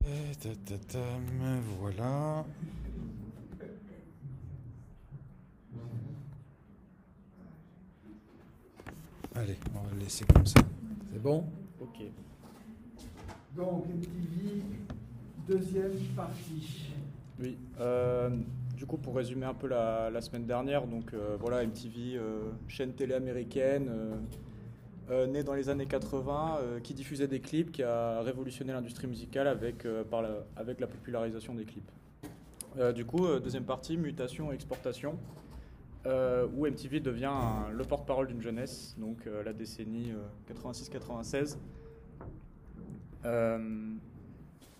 Me voilà. Allez, on va le laisser comme ça. C'est bon? Ok. Donc, MTV, deuxième partie. Oui. Du coup, pour résumer un peu la semaine dernière, donc voilà, MTV, chaîne télé américaine, née dans les années 80, qui diffusait des clips, qui a révolutionné l'industrie musicale avec la popularisation des clips. Du coup, deuxième partie, mutation et exportation, où MTV devient le porte-parole d'une jeunesse, donc la décennie 86-96.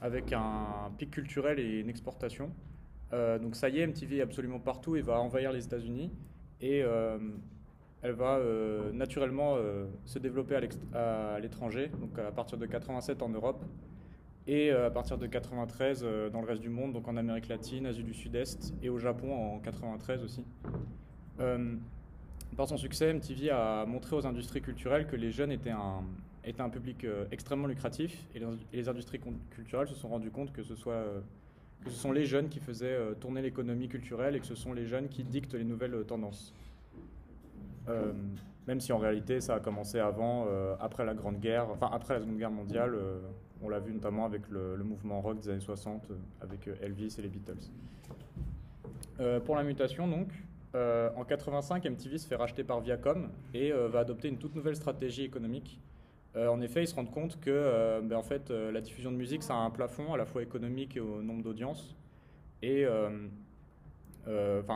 Avec un pic culturel et une exportation. Donc ça y est, MTV est absolument partout et va envahir les États-Unis et elle va naturellement se développer à l'étranger, donc à partir de 87 en Europe et à partir de 93 dans le reste du monde, donc en Amérique latine, Asie du Sud-Est et au Japon en 93 aussi. Par son succès, MTV a montré aux industries culturelles que les jeunes étaient un public extrêmement lucratif et les industries culturelles se sont rendues compte que que ce sont les jeunes qui faisaient tourner l'économie culturelle et que ce sont les jeunes qui dictent les nouvelles tendances. Euh, Même si en réalité ça a commencé avant, après la Grande Guerre, enfin après la Seconde Guerre mondiale, on l'a vu notamment avec le mouvement rock des années 60, avec Elvis et les Beatles. Pour la mutation donc, en 85, MTV se fait racheter par Viacom et va adopter une toute nouvelle stratégie économique. En effet, ils se rendent compte que en fait, la diffusion de musique, ça a un plafond à la fois économique et au nombre d'audience. Et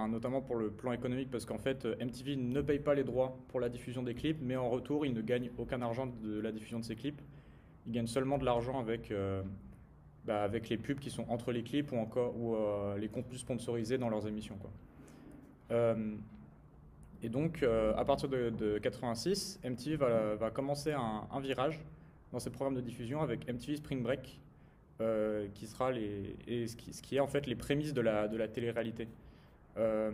notamment pour le plan économique, parce qu'en fait, MTV ne paye pas les droits pour la diffusion des clips, mais en retour, ils ne gagnent aucun argent de la diffusion de ces clips. Ils gagnent seulement de l'argent avec les pubs qui sont entre les clips ou les contenus sponsorisés dans leurs émissions, quoi. Euh, et donc, à partir de 86, MTV va commencer un virage dans ses programmes de diffusion avec MTV Spring Break, qui sera ce qui est en fait les prémices de la télé-réalité. Euh,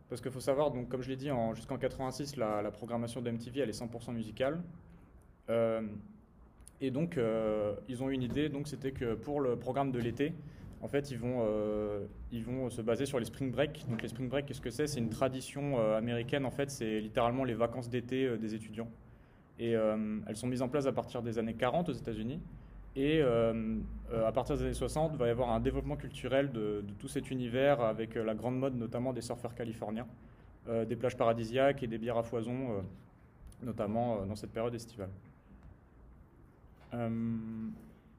Parce qu'il faut savoir, donc, comme je l'ai dit, jusqu'en 86, la programmation de MTV elle est 100% musicale. Euh, et donc, ils ont eu une idée, donc c'était que pour le programme de l'été, en fait, ils vont se baser sur les spring break. Donc, les spring break, qu'est-ce que c'est? C'est une tradition américaine, en fait, c'est littéralement les vacances d'été des étudiants. Et elles sont mises en place à partir des années 40 aux États-Unis. Et à partir des années 60, il va y avoir un développement culturel de tout cet univers avec la grande mode notamment des surfeurs californiens, des plages paradisiaques et des bières à foison, notamment dans cette période estivale.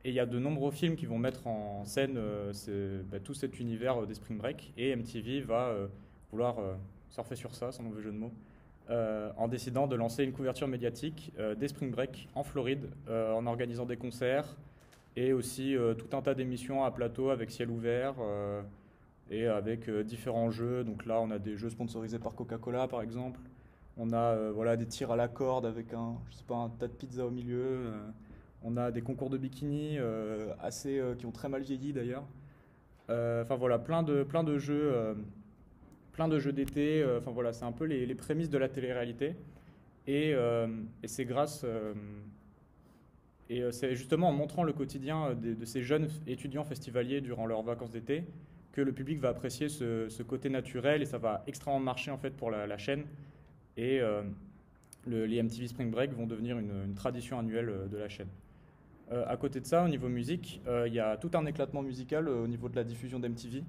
Et il y a de nombreux films qui vont mettre en scène tout cet univers des Spring Break et MTV va vouloir surfer sur ça, sans mauvais jeu de mots, en décidant de lancer une couverture médiatique des Spring Break en Floride, en organisant des concerts et aussi tout un tas d'émissions à plateau avec ciel ouvert et avec différents jeux. Donc là, on a des jeux sponsorisés par Coca-Cola, par exemple. On a voilà, des tirs à la corde avec je sais pas, un tas de pizza au milieu. On a des concours de bikini qui ont très mal vieilli d'ailleurs. Enfin voilà, plein de jeux d'été. Enfin voilà, c'est un peu les prémices de la télé-réalité. Et c'est c'est justement en montrant le quotidien de ces jeunes étudiants festivaliers durant leurs vacances d'été que le public va apprécier ce côté naturel et ça va extrêmement marcher en fait pour la chaîne. Et les MTV Spring Break vont devenir une tradition annuelle de la chaîne. À côté de ça, au niveau musique, il y a tout un éclatement musical au niveau de la diffusion d'MTV.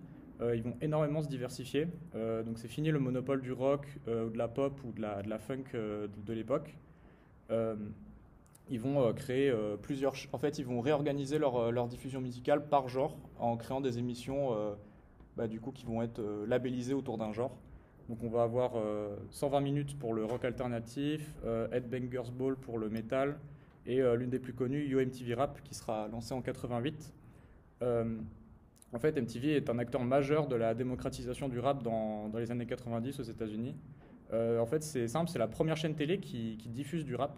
Ils vont énormément se diversifier. Donc c'est fini le monopole du rock, de la pop ou de la funk de l'époque. Euh, Ils vont créer En fait, ils vont réorganiser leur diffusion musicale par genre en créant des émissions du coup, qui vont être labellisées autour d'un genre. Donc on va avoir 120 minutes pour le rock alternatif, Headbangers Ball pour le metal, et l'une des plus connues, Yo MTV Rap, qui sera lancée en 88. Euh, En fait, MTV est un acteur majeur de la démocratisation du rap dans les années 90 aux États-Unis. En fait, c'est simple, c'est la première chaîne télé qui diffuse du rap.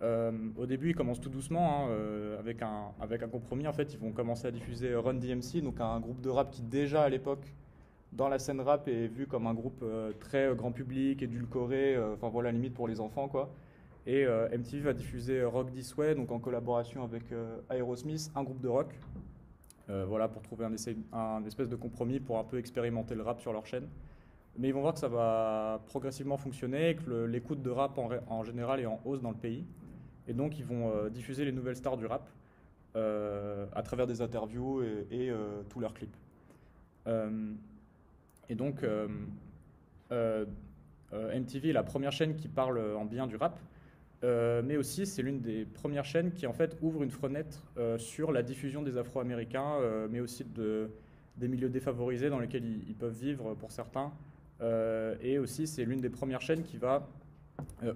Au début, ils commencent tout doucement, hein, avec un compromis. En fait, ils vont commencer à diffuser Run DMC, donc un groupe de rap qui déjà à l'époque, dans la scène rap, est vu comme un groupe très grand public, édulcoré, enfin voilà, limite pour les enfants, quoi. Et MTV va diffuser Rock This Way, donc en collaboration avec Aerosmith, un groupe de rock. voilà, pour trouver un espèce de compromis pour un peu expérimenter le rap sur leur chaîne. Mais ils vont voir que ça va progressivement fonctionner et que l'écoute de rap en général est en hausse dans le pays. Et donc ils vont diffuser les nouvelles stars du rap à travers des interviews et tous leurs clips. Et donc MTV est la première chaîne qui parle en bien du rap, mais aussi c'est l'une des premières chaînes qui en fait ouvre une fenêtre sur la diffusion des Afro-Américains, mais aussi des milieux défavorisés dans lesquels ils peuvent vivre pour certains. Et aussi c'est l'une des premières chaînes qui va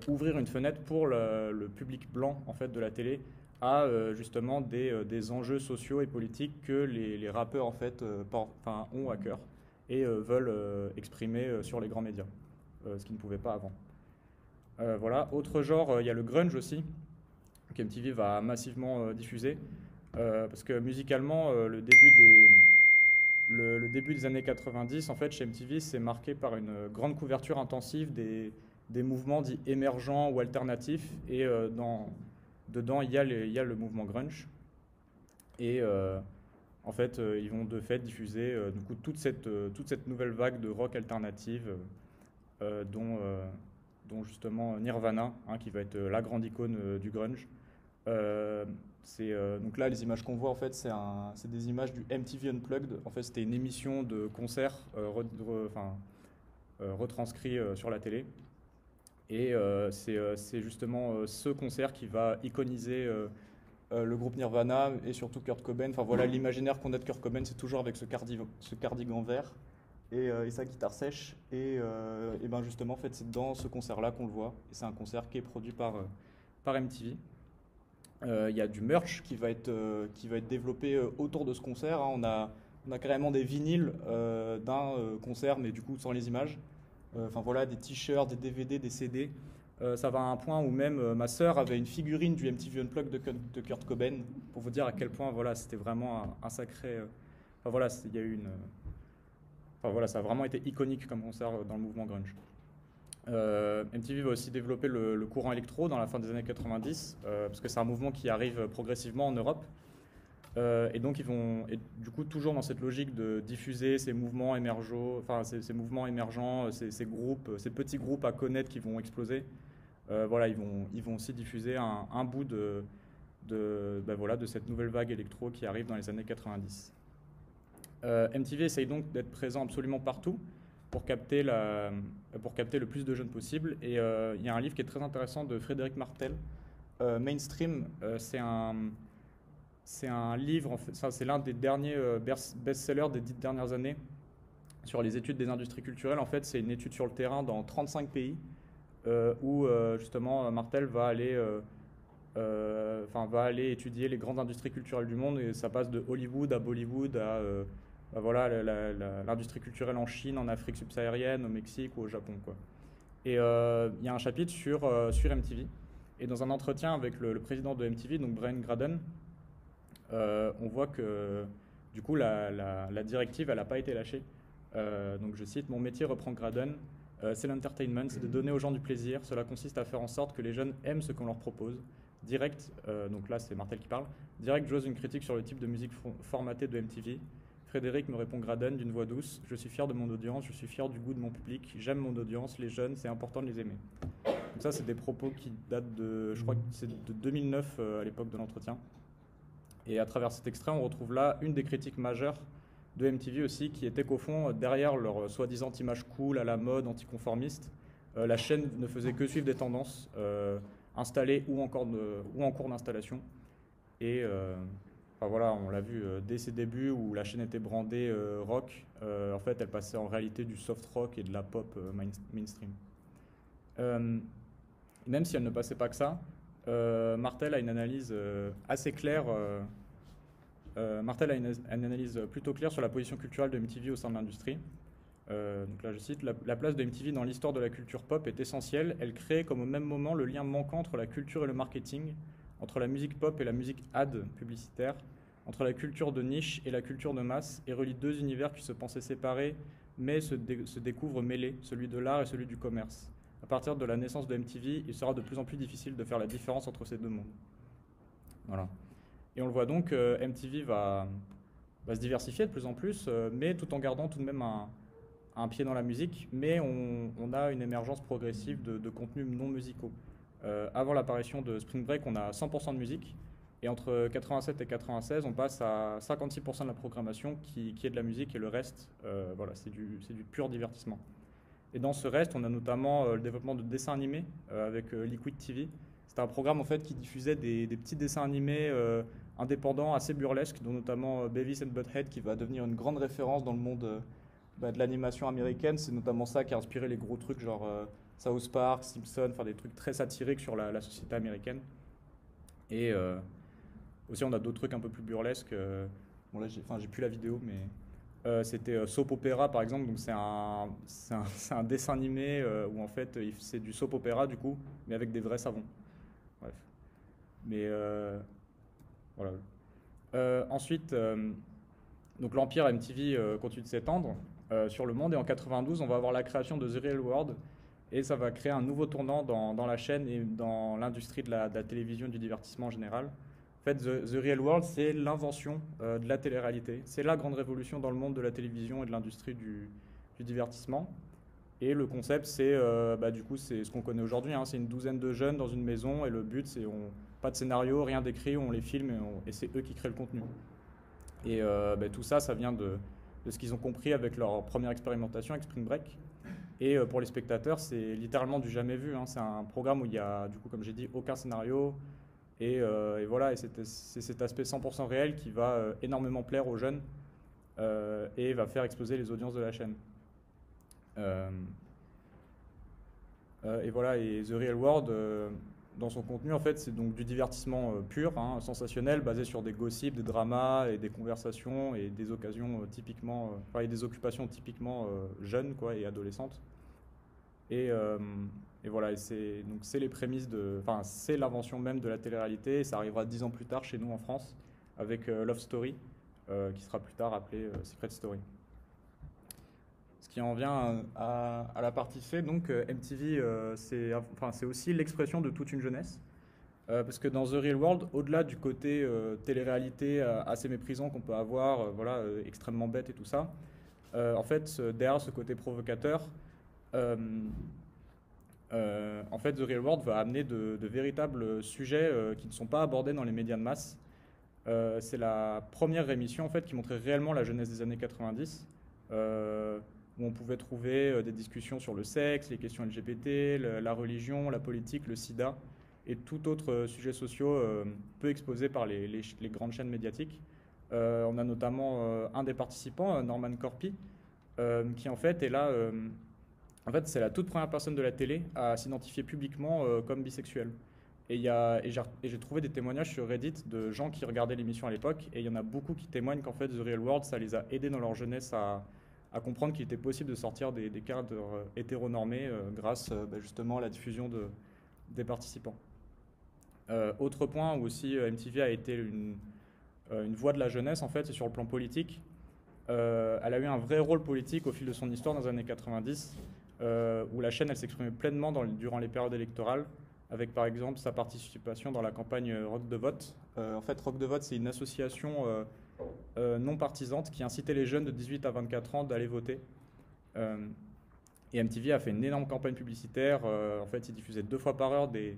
ouvrir une fenêtre pour le public blanc en fait de la télé à justement des enjeux sociaux et politiques que les rappeurs en fait ont à cœur et veulent exprimer sur les grands médias, ce qu'ils ne pouvaient pas avant. Voilà. Autre genre, il y a le grunge aussi, que MTV va massivement diffuser, parce que musicalement, le début des années 90, en fait, chez MTV, c'est marqué par une grande couverture intensive des mouvements dits émergents ou alternatifs, et dedans, il y a le mouvement grunge. Et en fait, ils vont de fait diffuser du coup, toute cette nouvelle vague de rock alternative, dont justement Nirvana, hein, qui va être la grande icône du grunge. Donc là, les images qu'on voit, en fait, c'est des images du MTV Unplugged. En fait, c'était une émission de concert retranscrit sur la télé. Et c'est justement ce concert qui va iconiser le groupe Nirvana et surtout Kurt Cobain. Enfin voilà, l'imaginaire qu'on a de Kurt Cobain, c'est toujours avec ce cardigan vert et sa guitare sèche. Et ben justement, en fait, c'est dans ce concert-là qu'on le voit. Et c'est un concert qui est produit par MTV. Il y a du merch qui va être développé autour de ce concert. Hein. On a carrément des vinyles d'un concert, mais du coup sans les images. Enfin voilà, des t-shirts, des DVD, des CD. Ça va à un point où même ma sœur avait une figurine du MTV Unplugged de Kurt Cobain, pour vous dire à quel point voilà, c'était vraiment un sacré... Enfin voilà, il y a eu enfin voilà, ça a vraiment été iconique comme concert dans le mouvement grunge. MTV va aussi développer le courant électro dans la fin des années 90, parce que c'est un mouvement qui arrive progressivement en Europe. Et donc ils vont, du coup, toujours dans cette logique de diffuser ces mouvements émergents, enfin ces mouvements émergents, ces groupes, ces petits groupes à connaître qui vont exploser. Voilà, ils vont aussi diffuser un bout de cette nouvelle vague électro qui arrive dans les années 90. MTV essaye donc d'être présent absolument partout pour capter le plus de jeunes possible. Et il y a un livre qui est très intéressant de Frédéric Martel, Mainstream. C'est un livre, c'est l'un des derniers best-sellers des 10 dernières années sur les études des industries culturelles. En fait, c'est une étude sur le terrain dans 35 pays où justement Martel va aller étudier les grandes industries culturelles du monde, et ça passe de Hollywood à Bollywood à voilà, l'industrie culturelle en Chine, en Afrique subsaharienne, au Mexique ou au Japon, quoi. Et il y a un chapitre sur MTV. Et dans un entretien avec le président de MTV, donc Brian Graden, on voit que du coup la directive elle n'a pas été lâchée. Donc je cite: mon métier, reprend Graden, c'est l'entertainment, c'est de donner aux gens du plaisir. Cela consiste à faire en sorte que les jeunes aiment ce qu'on leur propose. Direct, donc là c'est Martel qui parle. Direct, j'ose une critique sur le type de musique formatée de MTV. Frédéric, me répond Graden d'une voix douce: je suis fier de mon audience, je suis fier du goût de mon public, j'aime mon audience, les jeunes, c'est important de les aimer. Donc ça c'est des propos qui datent je crois que c'est de 2009 à l'époque de l'entretien. Et à travers cet extrait, on retrouve là une des critiques majeures de MTV aussi, qui était qu'au fond, derrière leur soi-disant image cool, à la mode, anticonformiste, la chaîne ne faisait que suivre des tendances installées ou en cours d'installation. Et enfin voilà, on l'a vu dès ses débuts où la chaîne était brandée rock. En fait, elle passait en réalité du soft rock et de la pop mainstream. Même si elle ne passait pas que ça, Martel a une analyse assez claire. Martel a une analyse plutôt claire sur la position culturelle de MTV au sein de l'industrie. Donc là, je cite: la place de MTV dans l'histoire de la culture pop est essentielle. Elle crée, comme au même moment, le lien manquant entre la culture et le marketing, entre la musique pop et la musique ad publicitaire, entre la culture de niche et la culture de masse, et relie deux univers qui se pensaient séparés, mais se découvrent mêlés, celui de l'art et celui du commerce. À partir de la naissance de MTV, il sera de plus en plus difficile de faire la différence entre ces deux mondes. Voilà. Et on le voit donc, MTV va va se diversifier de plus en plus, mais tout en gardant tout de même un pied dans la musique, mais on a une émergence progressive de contenus non musicaux. Avant l'apparition de Spring Break, on a 100% de musique, et entre 87 et 96, on passe à 56% de la programmation qui est de la musique, et le reste, voilà, c'est du pur divertissement. Et dans ce reste, on a notamment le développement de dessins animés avec Liquid TV. C'était un programme en fait qui diffusait des petits dessins animés indépendants, assez burlesques, dont notamment Beavis and Butthead, qui va devenir une grande référence dans le monde de l'animation américaine. C'est notamment ça qui a inspiré les gros trucs genre South Park, Simpson, enfin des trucs très satiriques sur la société américaine. Et aussi, on a d'autres trucs un peu plus burlesques. Bon là, j'ai plus la vidéo, mais c'était Soap Opera par exemple. Donc c'est un dessin animé où en fait c'est du soap opéra du coup, mais avec des vrais savons. Bref. Mais voilà. Ensuite, donc l'empire MTV continue de s'étendre sur le monde, et en 92, on va avoir la création de The Real World, et ça va créer un nouveau tournant dans la chaîne et dans l'industrie de la télévision et du divertissement en général. En fait, The Real World, c'est l'invention de la télé-réalité. C'est la grande révolution dans le monde de la télévision et de l'industrie du divertissement. Et le concept, c'est du coup, c'est ce qu'on connaît aujourd'hui. Hein. C'est une douzaine de jeunes dans une maison, et le but, c'est pas de scénario, rien d'écrit, on les filme et c'est eux qui créent le contenu. Et tout ça, ça vient de ce qu'ils ont compris avec leur première expérimentation avec Spring Break. Et pour les spectateurs, c'est littéralement du jamais vu. Hein. C'est un programme où il y a, du coup, comme j'ai dit, aucun scénario. Et voilà, et c'est cet aspect 100% réel qui va énormément plaire aux jeunes et va faire exploser les audiences de la chaîne. Et voilà, et The Real World, dans son contenu, en fait, c'est donc du divertissement pur, hein, sensationnel, basé sur des gossips, des dramas et des conversations et des occasions typiquement, et des occupations typiquement jeunes, quoi, et adolescentes. Et voilà, et c'est les prémices c'est l'invention même de la télé-réalité, et ça arrivera 10 ans plus tard chez nous en France avec Love Story, qui sera plus tard appelé Secret Story. Ce qui en vient à la partie C, donc MTV, c'est aussi l'expression de toute une jeunesse. Parce que dans The Real World, au-delà du côté télé-réalité assez méprisant qu'on peut avoir, extrêmement bête et tout ça, en fait, derrière ce côté provocateur, en fait, The Real World va amener de véritables sujets qui ne sont pas abordés dans les médias de masse. C'est la première émission en fait, qui montrait réellement la jeunesse des années 90, où on pouvait trouver des discussions sur le sexe, les questions LGBT, la religion, la politique, le sida et tout autre sujet sociaux peu exposé par les grandes chaînes médiatiques. On a notamment un des participants, Norman Corpi, qui en fait est là. En fait, c'est la toute première personne de la télé à s'identifier publiquement comme bisexuel. Et j'ai trouvé des témoignages sur Reddit de gens qui regardaient l'émission à l'époque, et il y en a beaucoup qui témoignent qu'en fait The Real World, ça les a aidés dans leur jeunesse à comprendre qu'il était possible de sortir des cadres hétéronormés grâce justement à la diffusion des participants. Autre point où aussi MTV a été une voix de la jeunesse, en fait, c'est sur le plan politique. Elle a eu un vrai rôle politique au fil de son histoire dans les années 90, où la chaîne elle s'exprimait pleinement durant les périodes électorales, avec par exemple sa participation dans la campagne Rock de Vote. En fait, Rock de Vote, c'est une association non partisante qui incitait les jeunes de 18 à 24 ans d'aller voter. Et MTV a fait une énorme campagne publicitaire. En fait, ils diffusaient 2 fois par heure des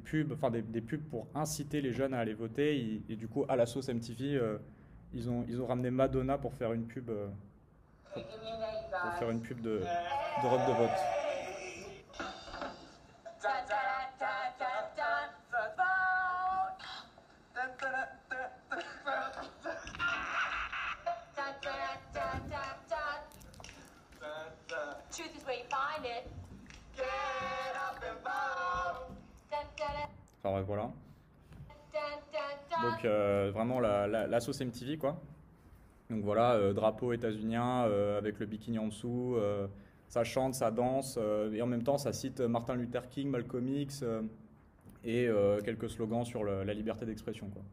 pubs, des pubs pour inciter les jeunes à aller voter. Et du coup, à la sauce MTV, ils ont ramené Madonna pour faire une pub, de Rock de Vote. Enfin bref, voilà. Donc vraiment la sauce MTV, quoi. Donc voilà, drapeau états-unien avec le bikini en dessous, ça chante, ça danse, et en même temps ça cite Martin Luther King, Malcolm X, et quelques slogans sur la liberté d'expression, quoi.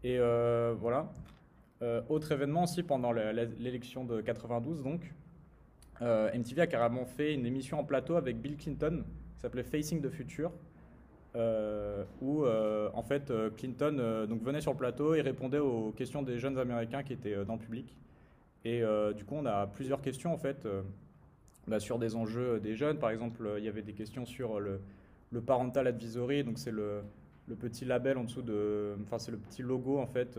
Et voilà. Autre événement aussi pendant l'élection de 92, donc, MTV a carrément fait une émission en plateau avec Bill Clinton qui s'appelait Facing the Future, où en fait Clinton donc venait sur le plateau et répondait aux questions des jeunes Américains qui étaient dans le public. Et du coup, on a plusieurs questions en fait sur des enjeux des jeunes. Par exemple, il y avait des questions sur le parental advisory, donc c'est le petit label en dessous enfin c'est le petit logo en fait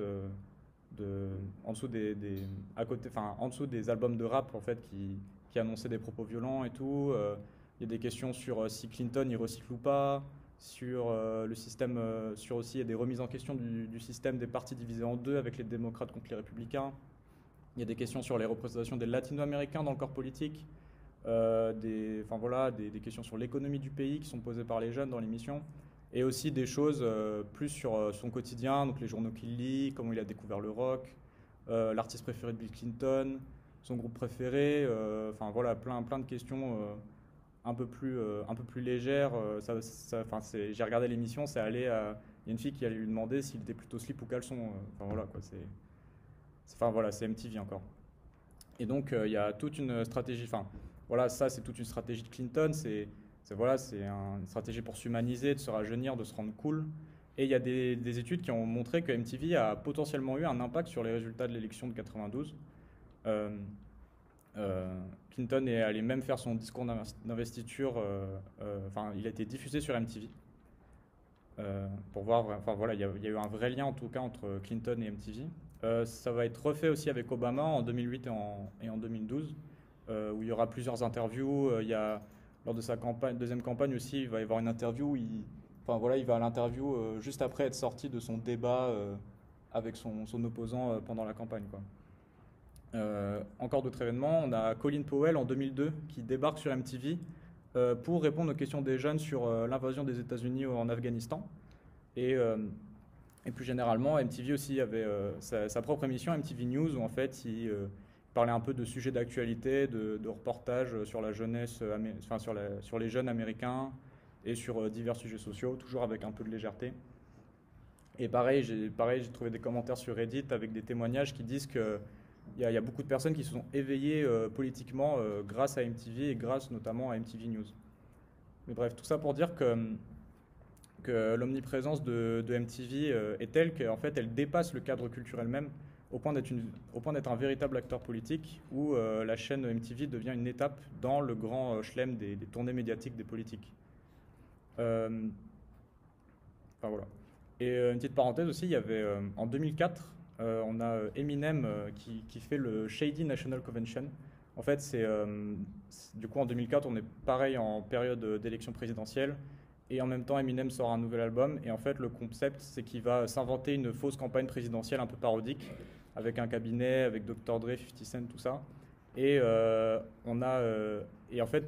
en dessous à côté, enfin en dessous des albums de rap en fait qui annonçaient des propos violents et tout. Il y a des questions sur si Clinton il recycle ou pas, sur le système, sur aussi il y a des remises en question du système des partis divisés en deux avec les démocrates contre les républicains. Il y a des questions sur les représentations des latino-américains dans le corps politique, enfin voilà, des questions sur l'économie du pays qui sont posées par les jeunes dans l'émission, et aussi des choses plus sur son quotidien, donc les journaux qu'il lit, comment il a découvert le rock, l'artiste préféré de Bill Clinton, son groupe préféré, enfin voilà, plein de questions un peu plus légères. J'ai regardé l'émission, il y a une fille qui allait lui demander s'il était plutôt slip ou caleçon. Enfin voilà quoi, c'est MTV encore. Et donc il y a toute une stratégie. Enfin voilà, ça c'est toute une stratégie de Clinton. C'est une stratégie pour s'humaniser, de se rajeunir, de se rendre cool. Et il y a des études qui ont montré que MTV a potentiellement eu un impact sur les résultats de l'élection de 92. Clinton est allé même faire son discours d'investiture. Enfin, il a été diffusé sur MTV. Pour voir, enfin voilà, il y a eu un vrai lien en tout cas entre Clinton et MTV. Ça va être refait aussi avec Obama en 2008 et en 2012, où il y aura plusieurs interviews. Lors de sa deuxième campagne aussi, il va y avoir une interview. Il va à l'interview juste après être sorti de son débat avec son opposant pendant la campagne, quoi. Encore d'autres événements. On a Colin Powell en 2002 qui débarque sur MTV pour répondre aux questions des jeunes sur l'invasion des États-Unis en Afghanistan. Et plus généralement, MTV aussi avait sa propre émission, MTV News, où en fait il parlait un peu de sujets d'actualité, de reportages sur la jeunesse, sur les jeunes américains et sur divers sujets sociaux, toujours avec un peu de légèreté. Et pareil, j'ai trouvé des commentaires sur Reddit avec des témoignages qui disent que il y a beaucoup de personnes qui se sont éveillées politiquement grâce à MTV et grâce notamment à MTV News. Mais bref, tout ça pour dire que l'omniprésence de MTV est telle qu'en fait elle dépasse le cadre culturel même au point d'être un véritable acteur politique où la chaîne MTV devient une étape dans le grand chelem des tournées médiatiques des politiques. Enfin voilà. Et une petite parenthèse aussi, il y avait en 2004 on a Eminem qui fait le Shady National Convention. En fait, du coup en 2004, on est pareil en période d'élection présidentielle et en même temps Eminem sort un nouvel album. Et en fait, le concept, c'est qu'il va s'inventer une fausse campagne présidentielle un peu parodique avec un cabinet, avec Dr. Dre, 50 Cent, tout ça. Et et en fait,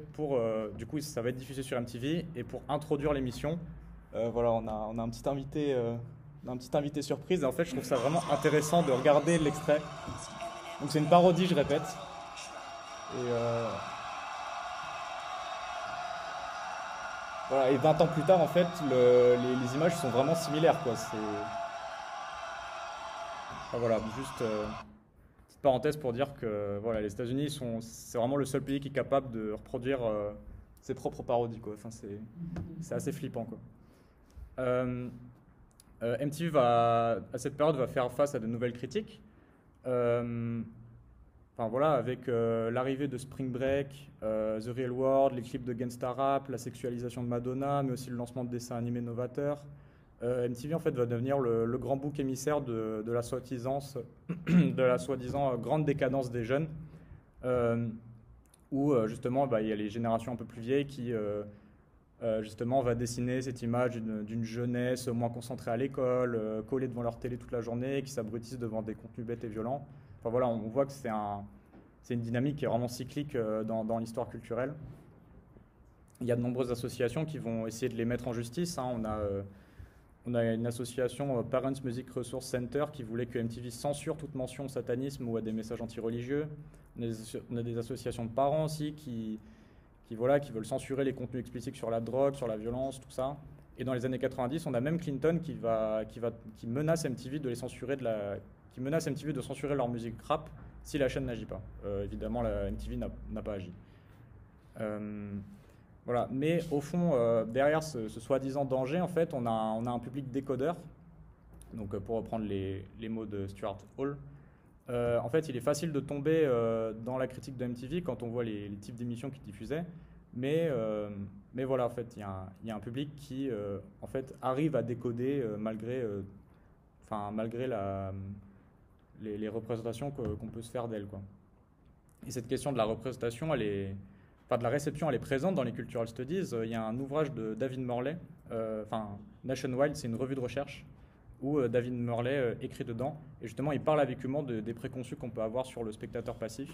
du coup, ça va être diffusé sur MTV. Et pour introduire l'émission, voilà, on a un petit invité. Un petit invité surprise, et en fait je trouve ça vraiment intéressant de regarder l'extrait. Donc c'est une parodie, je répète. Et voilà, et 20 ans plus tard en fait les images sont vraiment similaires, quoi. Enfin, voilà, juste petite parenthèse pour dire que voilà, les États-Unis c'est vraiment le seul pays qui est capable de reproduire ses propres parodies, quoi. Enfin, c'est assez flippant, quoi. MTV à cette période va faire face à de nouvelles critiques. Enfin voilà, avec l'arrivée de Spring Break, The Real World, les clips de Gangsta Rap, la sexualisation de Madonna, mais aussi le lancement de dessins animés novateurs. MTV en fait va devenir le grand bouc émissaire de la soi-disant grande décadence des jeunes, où justement il y a les générations un peu plus vieilles qui justement, on va dessiner cette image d'une jeunesse moins concentrée à l'école, collée devant leur télé toute la journée, qui s'abrutissent devant des contenus bêtes et violents. Enfin voilà, on voit que c'est une dynamique qui est vraiment cyclique dans l'histoire culturelle. Il y a de nombreuses associations qui vont essayer de les mettre en justice, hein. On a une association, Parents Music Resource Center, qui voulait que MTV censure toute mention au satanisme ou à des messages anti-religieux. On a des associations de parents aussi qui veulent censurer les contenus explicites sur la drogue, sur la violence, tout ça. Et dans les années 90, on a même Clinton qui menace MTV de les censurer qui menace MTV de censurer leur musique rap si la chaîne n'agit pas. Évidemment, la MTV n'a pas agi. Voilà. Mais au fond, derrière ce soi-disant danger, en fait, on a un public décodeur. Donc, pour reprendre les mots de Stuart Hall, en fait, il est facile de tomber dans la critique de MTV quand on voit les types d'émissions qu'ils diffusaient. Mais voilà, en fait, il y a un public qui, en fait, arrive à décoder malgré les représentations qu'on peut se faire d'elle, quoi. Et cette question de la représentation, de la réception, elle est présente dans les cultural studies. Il y a un ouvrage de David Morley, Nationwide, c'est une revue de recherche, où David Morley écrit dedans. Et justement, il parle avec humour des préconçus qu'on peut avoir sur le spectateur passif.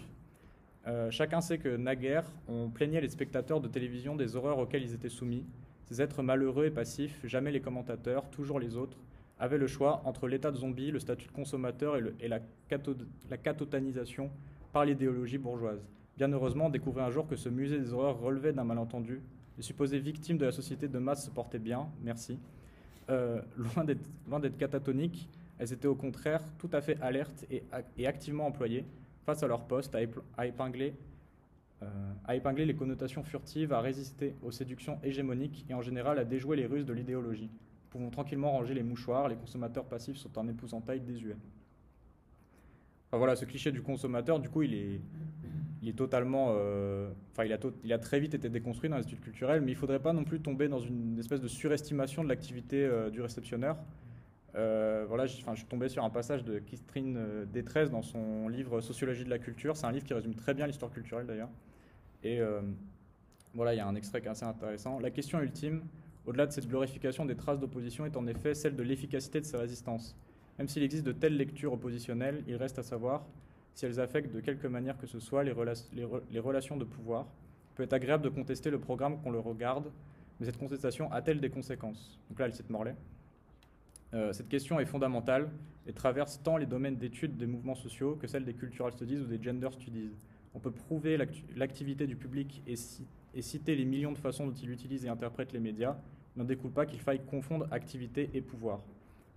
Chacun sait que naguère, on plaignait les spectateurs de télévision des horreurs auxquelles ils étaient soumis. Ces êtres malheureux et passifs, jamais les commentateurs, toujours les autres, avaient le choix entre l'état de zombie, le statut de consommateur et la catotanisation par l'idéologie bourgeoise. Bien heureusement, on découvrait un jour que ce musée des horreurs relevait d'un malentendu. Les supposées victimes de la société de masse se portaient bien, merci. Loin d'être catatoniques, elles étaient au contraire tout à fait alertes et activement employées face à leur poste à épingler les connotations furtives, à résister aux séductions hégémoniques et en général à déjouer les ruses de l'idéologie. Nous pouvons tranquillement ranger les mouchoirs, les consommateurs passifs sont un épousantail désuet. Enfin, voilà, ce cliché du consommateur, du coup, il est totalement... il a très vite été déconstruit dans les études culturelles, mais il ne faudrait pas non plus tomber dans une espèce de surestimation de l'activité du réceptionneur. Je suis tombé sur un passage de Catherine Détresse dans son livre Sociologie de la culture. C'est un livre qui résume très bien l'histoire culturelle d'ailleurs. Et il y a un extrait qui est assez intéressant. La question ultime, au-delà de cette glorification des traces d'opposition, est en effet celle de l'efficacité de ces résistances. Même s'il existe de telles lectures oppositionnelles, il reste à savoir si elles affectent de quelque manière que ce soit les relations de pouvoir. Il peut être agréable de contester le programme qu'on le regarde, mais cette contestation a-t-elle des conséquences? Donc là, elle cite Morley. Cette question est fondamentale et traverse tant les domaines d'études des mouvements sociaux que celle des cultural studies ou des gender studies. On peut prouver l'activité du public et citer les millions de façons dont il utilise et interprète les médias. Il n'en découle pas qu'il faille confondre activité et pouvoir.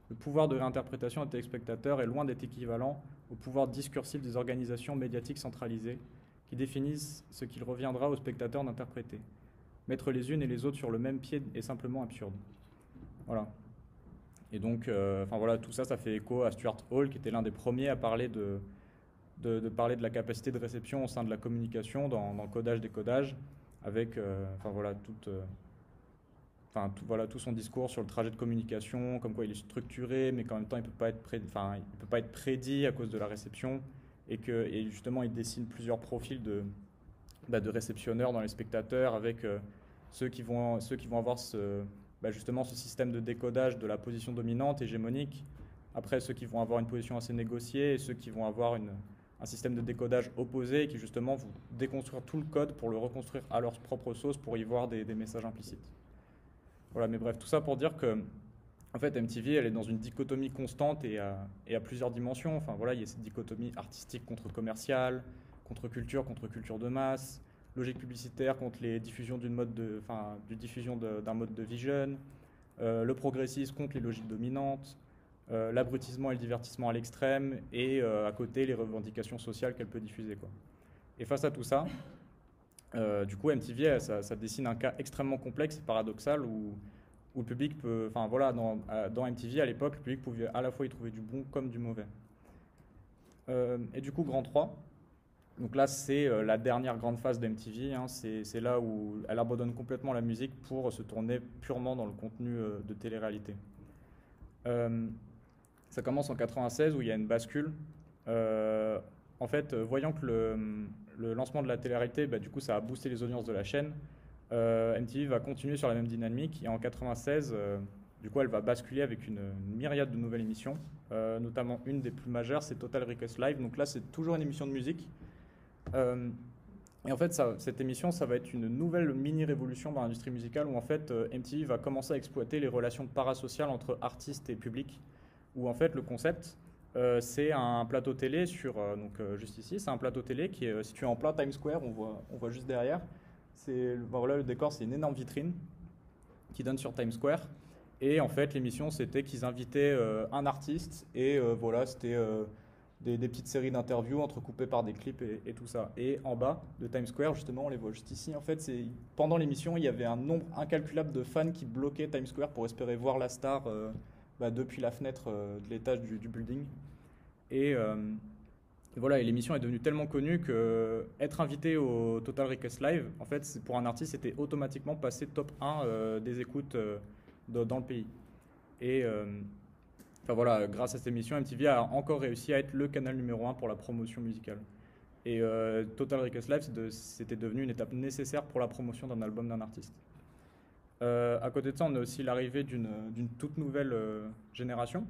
Le pouvoir de réinterprétation des téléspectateurs est loin d'être équivalent au pouvoir discursif des organisations médiatiques centralisées qui définissent ce qu'il reviendra aux spectateurs d'interpréter. Mettre les unes et les autres sur le même pied est simplement absurde. Voilà. Et donc, tout ça, ça fait écho à Stuart Hall, qui était l'un des premiers à parler de parler de la capacité de réception au sein de la communication dans le codage-décodage, avec tout son discours sur le trajet de communication, comme quoi il est structuré, mais qu'en même temps il peut pas être prédit à cause de la réception, et justement il dessine plusieurs profils de réceptionneurs dans les spectateurs, avec ceux qui vont avoir justement ce système de décodage de la position dominante, hégémonique. Après, ceux qui vont avoir une position assez négociée et ceux qui vont avoir un système de décodage opposé et qui justement vont déconstruire tout le code pour le reconstruire à leur propre sauce pour y voir des messages implicites. Voilà, mais bref, tout ça pour dire que en fait, MTV, elle est dans une dichotomie constante et à plusieurs dimensions. Enfin, voilà, il y a cette dichotomie artistique contre commerciale, contre culture de masse, logique publicitaire contre les diffusions d'un mode de vie jeune, le progressisme contre les logiques dominantes, l'abrutissement et le divertissement à l'extrême, et à côté les revendications sociales qu'elle peut diffuser, quoi. Et face à tout ça, du coup MTV, ça dessine un cas extrêmement complexe et paradoxal où le public peut, dans MTV à l'époque, le public pouvait à la fois y trouver du bon comme du mauvais. Et du coup, Grand 3. Donc là, c'est la dernière grande phase de MTV. Hein. C'est là où elle abandonne complètement la musique pour se tourner purement dans le contenu de télé-réalité. Ça commence en 96 où il y a une bascule. En fait, voyant que le lancement de la télé-réalité, du coup, ça a boosté les audiences de la chaîne, MTV va continuer sur la même dynamique. Et en 96, du coup, elle va basculer avec une myriade de nouvelles émissions, notamment une des plus majeures, c'est Total Request Live. Donc là, c'est toujours une émission de musique. Et en fait, cette émission, ça va être une nouvelle mini-révolution dans l'industrie musicale où en fait, MTV va commencer à exploiter les relations parasociales entre artistes et public. Où en fait, le concept, c'est un plateau télé juste ici, c'est un plateau télé qui est situé en plein Times Square, on voit juste derrière. Le décor, c'est une énorme vitrine qui donne sur Times Square. Et en fait, l'émission, c'était qu'ils invitaient un artiste et c'était des petites séries d'interviews entrecoupées par des clips et tout ça. Et en bas de Times Square, justement, on les voit juste ici. En fait, pendant l'émission, il y avait un nombre incalculable de fans qui bloquaient Times Square pour espérer voir la star depuis la fenêtre de l'étage du building. Et voilà, et l'émission est devenue tellement connue que être invité au Total Request Live, en fait, pour un artiste, c'était automatiquement passer top 1 des écoutes dans le pays. Et enfin voilà, grâce à cette émission, MTV a encore réussi à être le canal numéro 1 pour la promotion musicale. Et Total Request Live, c'était devenu une étape nécessaire pour la promotion d'un album d'un artiste. À côté de ça, on a aussi l'arrivée d'une toute nouvelle génération.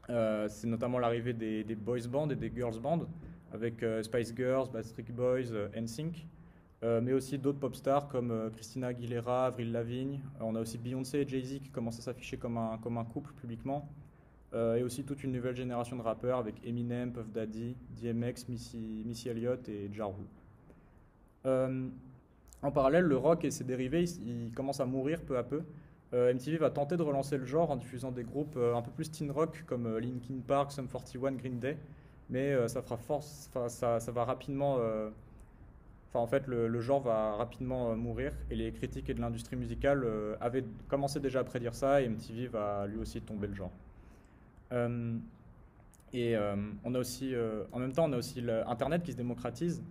C'est notamment l'arrivée des boys bands et des girls bands, avec Spice Girls, Backstreet Boys, NSYNC, mais aussi d'autres pop stars comme Christina Aguilera, Avril Lavigne. On a aussi Beyoncé et Jay-Z qui commencent à s'afficher comme un couple publiquement. Et aussi toute une nouvelle génération de rappeurs avec Eminem, Puff Daddy, DMX, Missy Elliott et Ja Rule. En parallèle, le rock et ses dérivés, ils commencent à mourir peu à peu. MTV va tenter de relancer le genre en diffusant des groupes un peu plus teen rock comme Linkin Park, Sum 41, Green Day, mais ça va rapidement. En fait, le genre va rapidement mourir et les critiques et de l'industrie musicale avaient commencé déjà à prédire ça et MTV va lui aussi tomber le genre. On a aussi, en même temps, on a aussi Internet qui se démocratise.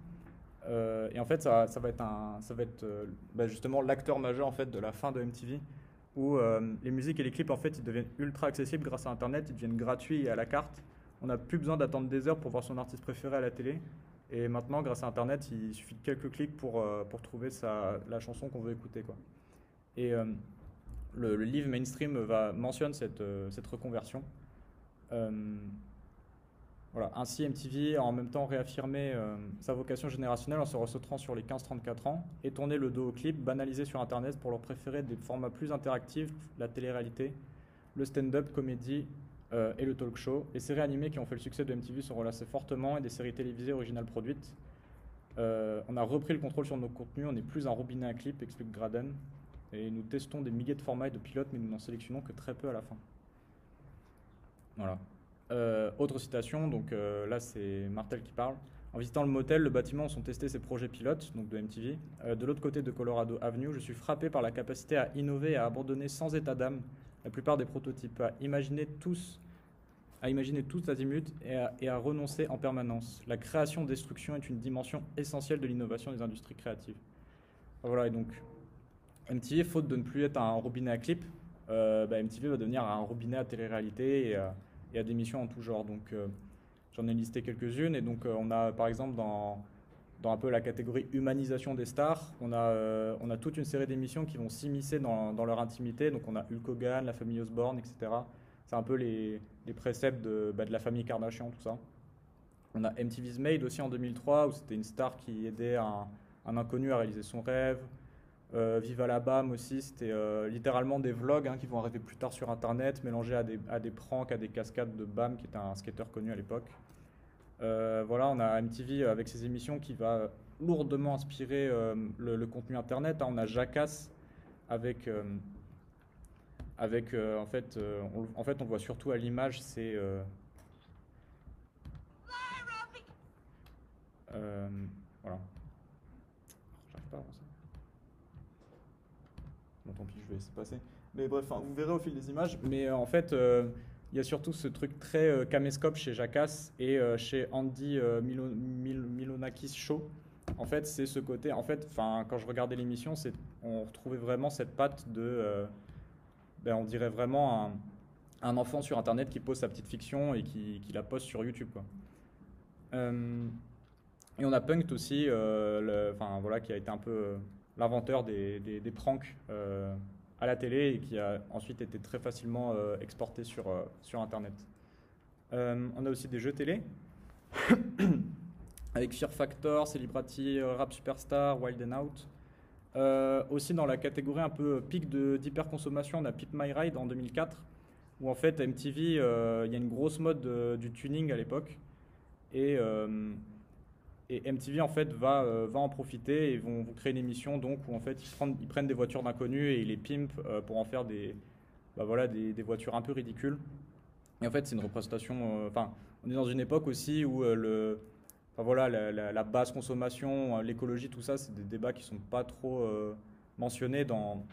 Et en fait, ça va être justement l'acteur majeur en fait de la fin de MTV, où les musiques et les clips en fait ils deviennent ultra accessibles grâce à Internet, ils deviennent gratuits et à la carte. On n'a plus besoin d'attendre des heures pour voir son artiste préféré à la télé. Et maintenant, grâce à Internet, il suffit de quelques clics pour trouver la chanson qu'on veut écouter, quoi. Et le livre mainstream mentionne cette reconversion. Voilà. Ainsi, MTV a en même temps réaffirmé sa vocation générationnelle en se recentrant sur les 15-34 ans et tourné le dos aux clips banalisés sur Internet pour leur préférer des formats plus interactifs, la télé-réalité, le stand-up, comédie et le talk show. Les séries animées qui ont fait le succès de MTV sont relâchées fortement et des séries télévisées originales produites. On a repris le contrôle sur nos contenus, on n'est plus un robinet à clips, explique Graden. Et nous testons des milliers de formats et de pilotes, mais nous n'en sélectionnons que très peu à la fin. Voilà. Autre citation, donc là c'est Martel qui parle. En visitant le motel, le bâtiment où sont testés ces projets pilotes, donc de MTV, de l'autre côté de Colorado Avenue, je suis frappé par la capacité à innover et à abandonner sans état d'âme la plupart des prototypes, à imaginer tous azimuts et à renoncer en permanence. La création-destruction est une dimension essentielle de l'innovation des industries créatives. Voilà, et donc MTV, faute de ne plus être un robinet à clips, MTV va devenir un robinet à télé-réalité et à des missions en tout genre. Donc j'en ai listé quelques-unes, et donc on a par exemple dans un peu la catégorie humanisation des stars, on a toute une série d'émissions qui vont s'immiscer dans leur intimité. Donc on a Hulk Hogan, la famille Osborne, etc. C'est un peu les préceptes de la famille Kardashian, tout ça. On a MTV's Made aussi en 2003, où c'était une star qui aidait un inconnu à réaliser son rêve. Viva la Bam aussi, c'était littéralement des vlogs qui vont arriver plus tard sur Internet, mélangés à des pranks, à des cascades de Bam, qui était un skater connu à l'époque. Voilà, on a MTV avec ses émissions qui va lourdement inspirer le contenu Internet. On a Jackass avec en fait, on voit surtout à l'image, c'est voilà. J'arrive pas à avancer. Bon, tant pis, je vais laisser passer. Mais bref, vous verrez au fil des images. Mais en fait, il y a surtout ce truc très caméscope chez Jackass et chez Andy Milonakis Show. En fait, c'est ce côté. En fait, quand je regardais l'émission, on retrouvait vraiment cette patte de. On dirait vraiment un enfant sur Internet qui pose sa petite fiction et qui la poste sur YouTube, quoi. Et on a Punk'd aussi, voilà, qui a été un peu l'inventeur des pranks à la télé et qui a ensuite été très facilement exporté sur Internet. On a aussi des jeux télé avec Fear Factor, Celebrity Rap Superstar, Wild 'N Out. Aussi dans la catégorie un peu pic d'hyperconsommation, on a Pimp My Ride en 2004, où en fait MTV, il y a une grosse mode du tuning à l'époque, et MTV en fait va en profiter et vont créer une émission donc où en fait ils prennent des voitures d'inconnus et ils les pimpent pour en faire des voitures un peu ridicules. Et en fait c'est une représentation, on est dans une époque aussi où enfin, voilà, la basse consommation, l'écologie, tout ça, c'est des débats qui sont pas trop mentionnés dans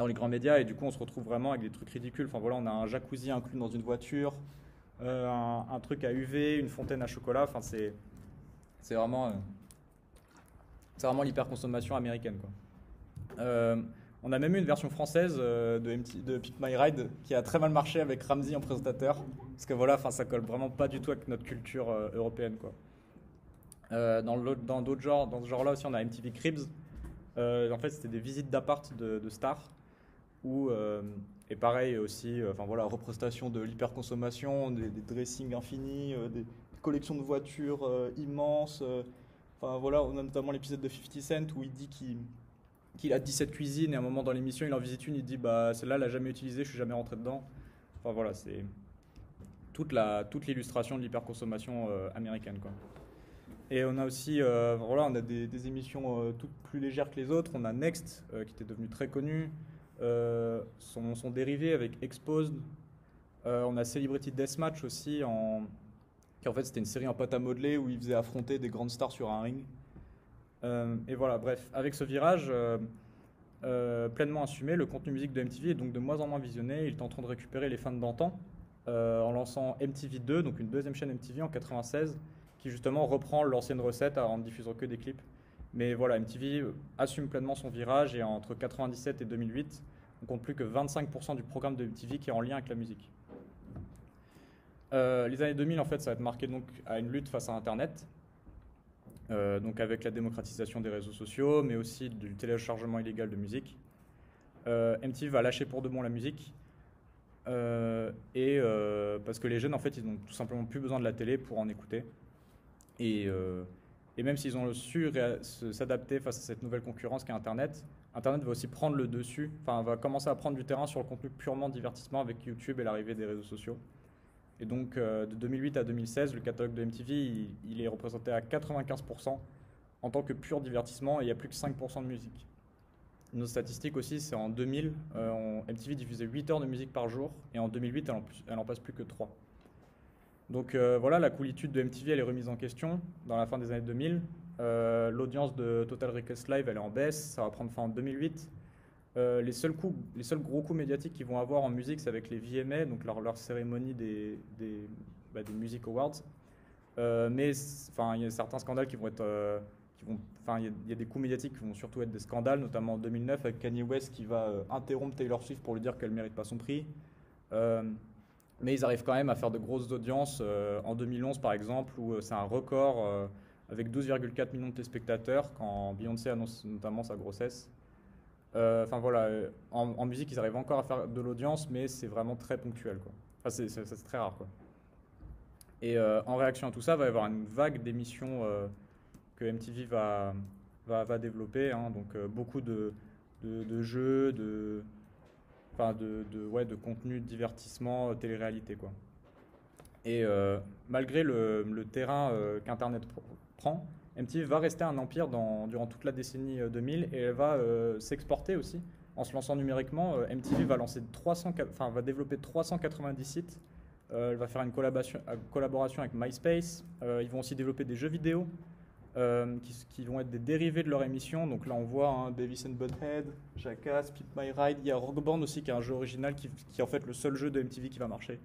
les grands médias, et du coup on se retrouve vraiment avec des trucs ridicules. Enfin voilà, on a un jacuzzi inclus dans une voiture, un truc à UV, une fontaine à chocolat. Enfin c'est vraiment l'hyperconsommation américaine, quoi. On a même eu une version française de Pimp My Ride qui a très mal marché avec Ramsey en présentateur, parce que voilà, enfin ça colle vraiment pas du tout avec notre culture européenne, quoi. Dans d'autres genres, dans ce genre-là aussi, on a MTV Cribs. En fait, c'était des visites d'appart de stars. Et pareil aussi, enfin voilà, représentation de l'hyperconsommation, des dressings infinis, des collections de voitures immenses. Enfin voilà, on a notamment l'épisode de 50 Cent où il dit qu'il a 17 cuisines, et à un moment dans l'émission, il en visite une, il dit bah celle-là, elle l'a jamais utilisée, je suis jamais rentré dedans. Enfin voilà, c'est toute l'illustration de l'hyperconsommation américaine, quoi. Et on a aussi, voilà, on a des émissions toutes plus légères que les autres. On a Next, qui était devenu très connu. Son dérivé avec Exposed. On a Celebrity Deathmatch aussi, qui en fait c'était une série en pâte à modeler où il faisait affronter des grandes stars sur un ring. Et voilà, bref, avec ce virage pleinement assumé, le contenu musique de MTV est donc de moins en moins visionné. Il est en train de récupérer les fans d'antan en lançant MTV2, donc une deuxième chaîne MTV en 96, qui justement reprend l'ancienne recette en ne diffusant que des clips. Mais voilà, MTV assume pleinement son virage, et entre 97 et 2008, on compte plus que 25% du programme de MTV qui est en lien avec la musique. Les années 2000, en fait, ça va être marqué donc à une lutte face à Internet, donc avec la démocratisation des réseaux sociaux, mais aussi du téléchargement illégal de musique. MTV va lâcher pour de bon la musique, parce que les jeunes, en fait, ils n'ont tout simplement plus besoin de la télé pour en écouter. Et même s'ils ont su s'adapter face à cette nouvelle concurrence qu'est Internet, Internet va aussi prendre le dessus, enfin va commencer à prendre du terrain sur le contenu purement divertissement avec YouTube et l'arrivée des réseaux sociaux. Et donc de 2008 à 2016, le catalogue de MTV, il est représenté à 95% en tant que pur divertissement, et il n'y a plus que 5% de musique. Nos statistiques aussi, c'est en 2000, MTV diffusait 8 heures de musique par jour, et en 2008, elle en passe plus que 3. Donc voilà, la coolitude de MTV, elle est remise en question dans la fin des années 2000. L'audience de Total Request Live, elle est en baisse, ça va prendre fin en 2008. Les seuls gros coups médiatiques qu'ils vont avoir en musique, c'est avec les VMA, donc leur cérémonie des Music Awards. Mais il y a certains scandales qui vont être... il y a des coups médiatiques qui vont surtout être des scandales, notamment en 2009 avec Kanye West qui va interrompre Taylor Swift pour lui dire qu'elle ne mérite pas son prix. Mais ils arrivent quand même à faire de grosses audiences. En 2011, par exemple, où c'est un record avec 12,4 millions de téléspectateurs quand Beyoncé annonce notamment sa grossesse. Enfin voilà, en musique, ils arrivent encore à faire de l'audience, mais c'est vraiment très ponctuel, quoi. Enfin, c'est très rare, quoi. Et en réaction à tout ça, il va y avoir une vague d'émissions que MTV va développer, hein, donc beaucoup de jeux, de contenu de divertissement, télé-réalité, quoi. Et malgré le terrain qu'Internet prend, MTV va rester un empire durant toute la décennie 2000, et elle va s'exporter aussi. En se lançant numériquement, MTV va développer 390 sites. Elle va faire une collaboration avec MySpace. Ils vont aussi développer des jeux vidéo qui vont être des dérivés de leur émission. Donc là, on voit Beavis and Butthead, Jackass, Pimp My Ride. Il y a Rock Band aussi, qui est un jeu original qui est en fait le seul jeu de MTV qui va marcher.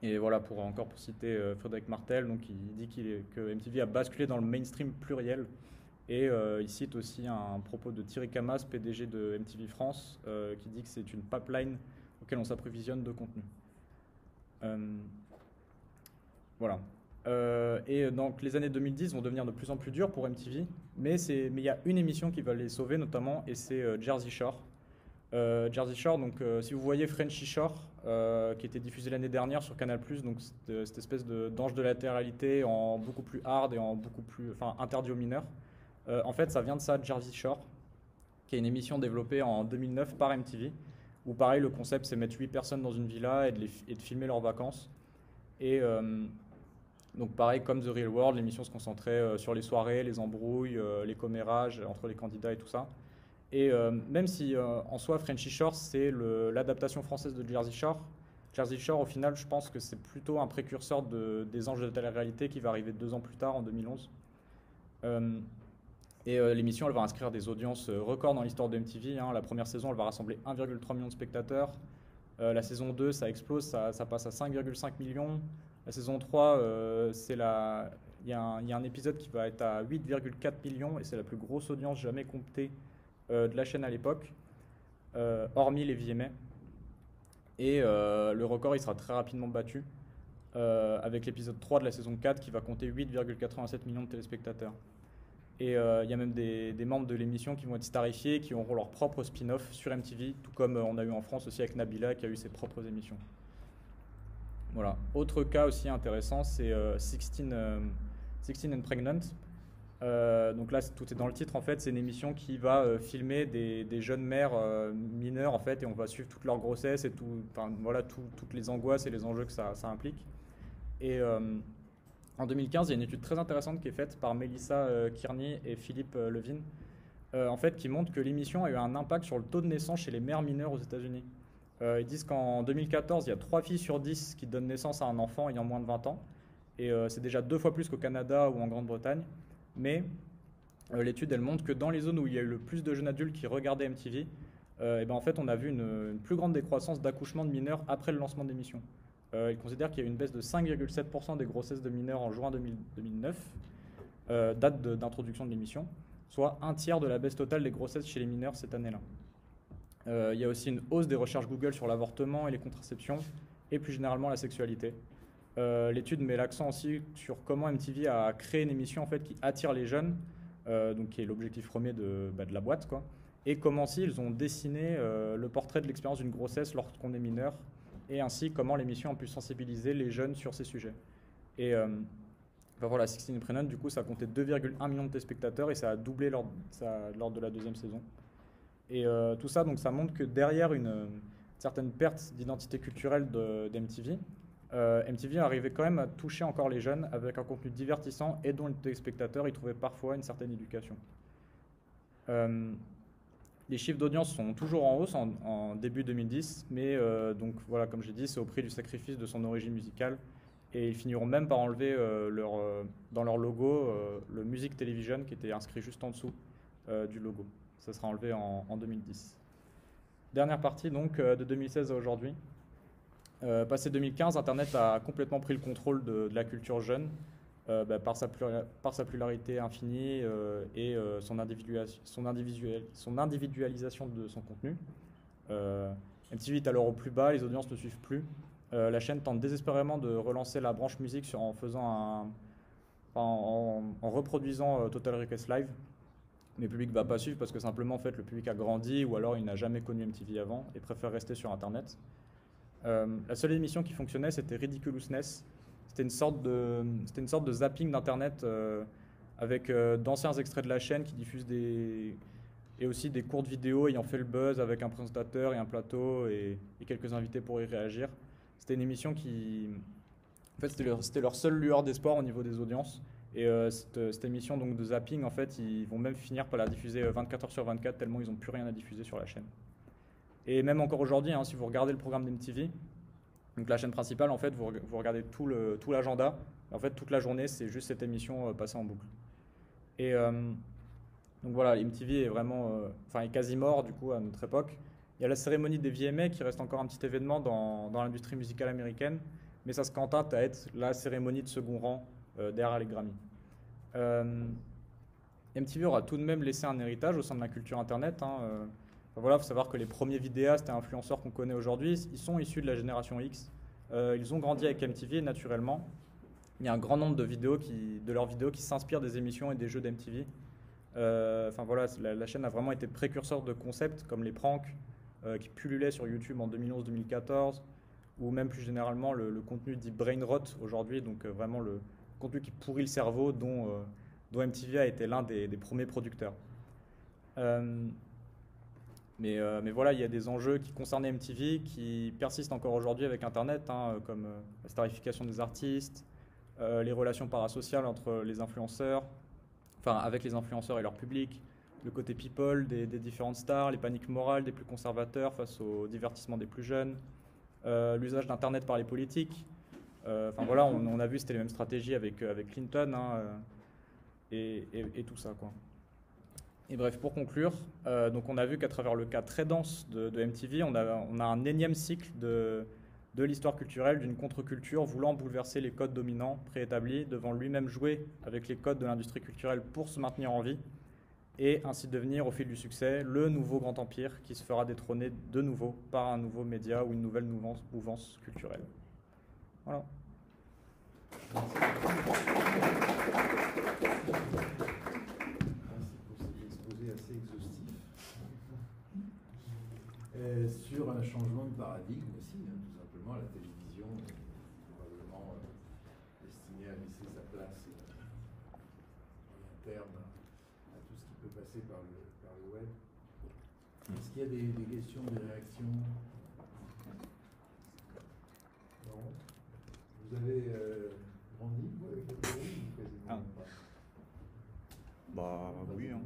Et voilà, pour citer Frédéric Martel, donc il dit que MTV a basculé dans le mainstream pluriel. Et il cite aussi un propos de Thierry Camas, PDG de MTV France, qui dit que c'est une pipeline auquel on s'approvisionne de contenu. Voilà. Et donc les années 2010 vont devenir de plus en plus dures pour MTV, mais il y a une émission qui va les sauver notamment, et c'est Jersey Shore. Jersey Shore, donc si vous voyez Frenchy Shore, qui était diffusé l'année dernière sur Canal+, donc cette espèce d'ange de latéralité en beaucoup plus hard et en beaucoup plus, interdit aux mineurs. En fait, ça vient de ça, Jersey Shore, qui est une émission développée en 2009 par MTV, où pareil, le concept, c'est mettre 8 personnes dans une villa et de filmer leurs vacances. Et donc pareil, comme The Real World, l'émission se concentrait sur les soirées, les embrouilles, les commérages entre les candidats et tout ça. Et même si en soi Frenchy Shore c'est l'adaptation française de Jersey Shore, Jersey Shore, au final, je pense que c'est plutôt un précurseur des Anges de télé-réalité qui va arriver 2 ans plus tard, en 2011. L'émission, elle va inscrire des audiences records dans l'histoire de MTV. La première saison, elle va rassembler 1,3 million de spectateurs. La saison 2, ça explose, ça passe à 5,5 millions. La saison 3, il y a un épisode qui va être à 8,4 millions et c'est la plus grosse audience jamais comptée de la chaîne à l'époque, hormis les VMA. Et le record, il sera très rapidement battu avec l'épisode 3 de la saison 4 qui va compter 8,87 millions de téléspectateurs. Et il y a même des membres de l'émission qui vont être starifiés, qui auront leur propre spin-off sur MTV, tout comme on a eu en France aussi avec Nabila qui a eu ses propres émissions. Voilà. Autre cas aussi intéressant, c'est 16 and Pregnant. Donc là, tout est dans le titre en fait. C'est une émission qui va filmer des jeunes mères mineures en fait, et on va suivre toute leur grossesse et toutes les angoisses et les enjeux que ça implique. Et en 2015, il y a une étude très intéressante qui est faite par Melissa Kearney et Philippe Levin, en fait, qui montre que l'émission a eu un impact sur le taux de naissance chez les mères mineures aux États-Unis. Ils disent qu'en 2014, il y a 3 filles sur 10 qui donnent naissance à un enfant ayant moins de 20 ans. Et c'est déjà 2 fois plus qu'au Canada ou en Grande-Bretagne. Mais l'étude, elle montre que dans les zones où il y a eu le plus de jeunes adultes qui regardaient MTV, en fait, on a vu une plus grande décroissance d'accouchements de mineurs après le lancement de l'émission. Ils considèrent qu'il y a eu une baisse de 5,7% des grossesses de mineurs en juin 2009, date d'introduction de l'émission, soit un tiers de la baisse totale des grossesses chez les mineurs cette année-là. Il y a aussi une hausse des recherches Google sur l'avortement et les contraceptions, et plus généralement la sexualité. L'étude met l'accent aussi sur comment MTV a créé une émission en fait, qui attire les jeunes, donc qui est l'objectif premier de la boîte, quoi, et comment aussi ils ont dessiné le portrait de l'expérience d'une grossesse lorsqu'on est mineur, et ainsi comment l'émission a pu sensibiliser les jeunes sur ces sujets. Et voilà, 16 and Pregnant, du coup, ça a compté 2,1 millions de téléspectateurs et ça a doublé lors de la 2e saison. Et tout ça, donc, ça montre que derrière une certaine perte d'identité culturelle d'MTV, MTV arrivait quand même à toucher encore les jeunes avec un contenu divertissant et dont les téléspectateurs y trouvaient parfois une certaine éducation. Les chiffres d'audience sont toujours en hausse en début 2010, mais donc voilà, comme j'ai dit, c'est au prix du sacrifice de son origine musicale. Et ils finiront même par enlever dans leur logo le Music Television qui était inscrit juste en dessous du logo. Ça sera enlevé en 2010. Dernière partie donc de 2016 à aujourd'hui. Passé 2015, Internet a complètement pris le contrôle de la culture jeune par sa pluralité infinie et son individualisation de son contenu. MTV est alors au plus bas, les audiences ne suivent plus. La chaîne tente désespérément de relancer la branche musique en reproduisant Total Request Live. Mais le public ne va pas suivre parce que simplement en fait, le public a grandi ou alors il n'a jamais connu MTV avant et préfère rester sur Internet. La seule émission qui fonctionnait, c'était Ridiculousness. C'était une sorte de zapping d'Internet avec d'anciens extraits de la chaîne qui diffusent et aussi des courtes vidéos ayant fait le buzz avec un présentateur et un plateau et quelques invités pour y réagir. C'était une émission qui... En fait, c'était leur seule lueur d'espoir au niveau des audiences. Et cette émission donc, de zapping, en fait, ils vont même finir par la diffuser 24 heures sur 24 tellement ils n'ont plus rien à diffuser sur la chaîne. Et même encore aujourd'hui, si vous regardez le programme d'MTV, donc la chaîne principale, en fait, vous regardez tout l'agenda. En fait, toute la journée, c'est juste cette émission passée en boucle. Et donc voilà, MTV est vraiment, est quasi mort du coup à notre époque. Il y a la cérémonie des VMA qui reste encore un petit événement dans l'industrie musicale américaine, mais ça se cantate à être la cérémonie de second rang derrière les Grammy. MTV aura tout de même laissé un héritage au sein de la culture Internet. Voilà, faut savoir que les premiers vidéastes et influenceurs qu'on connaît aujourd'hui, ils sont issus de la génération X. Ils ont grandi avec MTV naturellement. Il y a un grand nombre de leurs vidéos qui s'inspirent des émissions et des jeux d'MTV. Voilà, la chaîne a vraiment été précurseur de concepts comme les pranks qui pullulaient sur YouTube en 2011-2014, ou même plus généralement le contenu dit brain rot aujourd'hui, donc vraiment le contenu qui pourrit le cerveau dont MTV a été l'un des premiers producteurs. Mais voilà, il y a des enjeux qui concernaient MTV qui persistent encore aujourd'hui avec Internet, comme la starification des artistes, les relations parasociales entre les influenceurs, avec les influenceurs et leur public, le côté people des différentes stars, les paniques morales des plus conservateurs face au divertissement des plus jeunes, l'usage d'Internet par les politiques. Enfin voilà, on a vu, c'était les mêmes stratégies avec Clinton, hein, et tout ça, quoi. Et bref, pour conclure, donc on a vu qu'à travers le cas très dense de MTV, on a un énième cycle de l'histoire culturelle, d'une contre-culture voulant bouleverser les codes dominants préétablis, devant lui-même jouer avec les codes de l'industrie culturelle pour se maintenir en vie, et ainsi devenir, au fil du succès, le nouveau grand empire qui se fera détrôner de nouveau par un nouveau média ou une nouvelle mouvance culturelle. Voilà. Merci pour cet exposé assez exhaustif. Sur un changement de paradigme aussi, hein, tout simplement, la télévision est probablement destinée à laisser sa place à terme à tout ce qui peut passer par le web. Est-ce qu'il y a des questions, des réactions? Non. Vous avez grandi avec la télé ou quasiment pas? Bah oui, hein.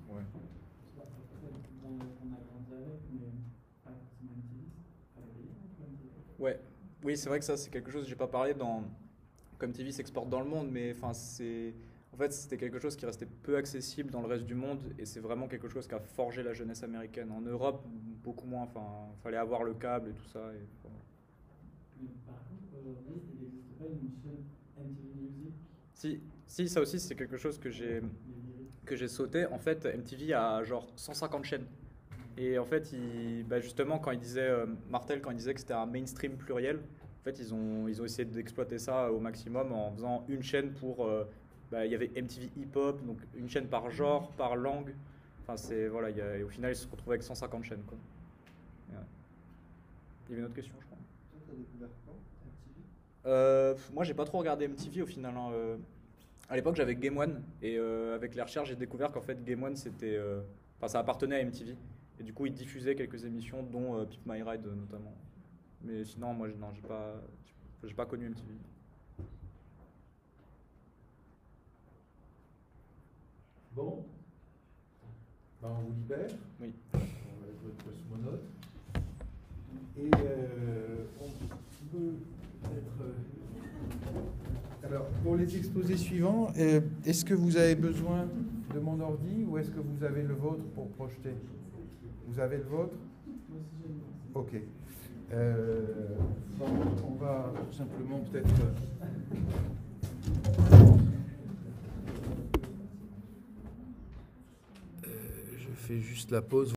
Ouais. Ouais, oui, c'est vrai que ça, c'est quelque chose que j'ai pas parlé dans comme TV s'exporte dans le monde, mais enfin en fait, c'était quelque chose qui restait peu accessible dans le reste du monde, et c'est vraiment quelque chose qui a forgé la jeunesse américaine. En Europe, beaucoup moins. Enfin, fallait avoir le câble et tout ça. Et, voilà. Mais par contre, aujourd'hui, il n'existe pas une chaîne MTV Music? Si, ça aussi, c'est quelque chose que j'ai sauté. En fait, MTV a genre 150 chaînes. Et en fait, justement, quand il disait, Martel, quand il disait que c'était un mainstream pluriel, en fait, ils ont essayé d'exploiter ça au maximum en faisant une chaîne pour... il y avait MTV Hip-Hop, donc une chaîne par genre, par langue. Enfin, voilà, et au final, ils se retrouvaient avec 150 chaînes, quoi. Ouais. Il y avait une autre question, je crois. Toi, tu as découvert quand MTV? Moi, j'ai pas trop regardé MTV au final, hein. À l'époque, j'avais Game One, et avec les recherches, j'ai découvert qu'en fait, Game One, ça appartenait à MTV. Et du coup, ils diffusaient quelques émissions, dont Pimp My Ride notamment. Mais sinon, moi, j'ai pas connu MTV. Bon, ben, on vous libère. Oui. On va être votre cosmonaute. Et on peut être... Alors, pour les exposés suivants, est-ce que vous avez besoin de mon ordi ou est-ce que vous avez le vôtre pour projeter? Vous avez le vôtre? Ok. On va tout simplement peut-être... je fais juste la pause.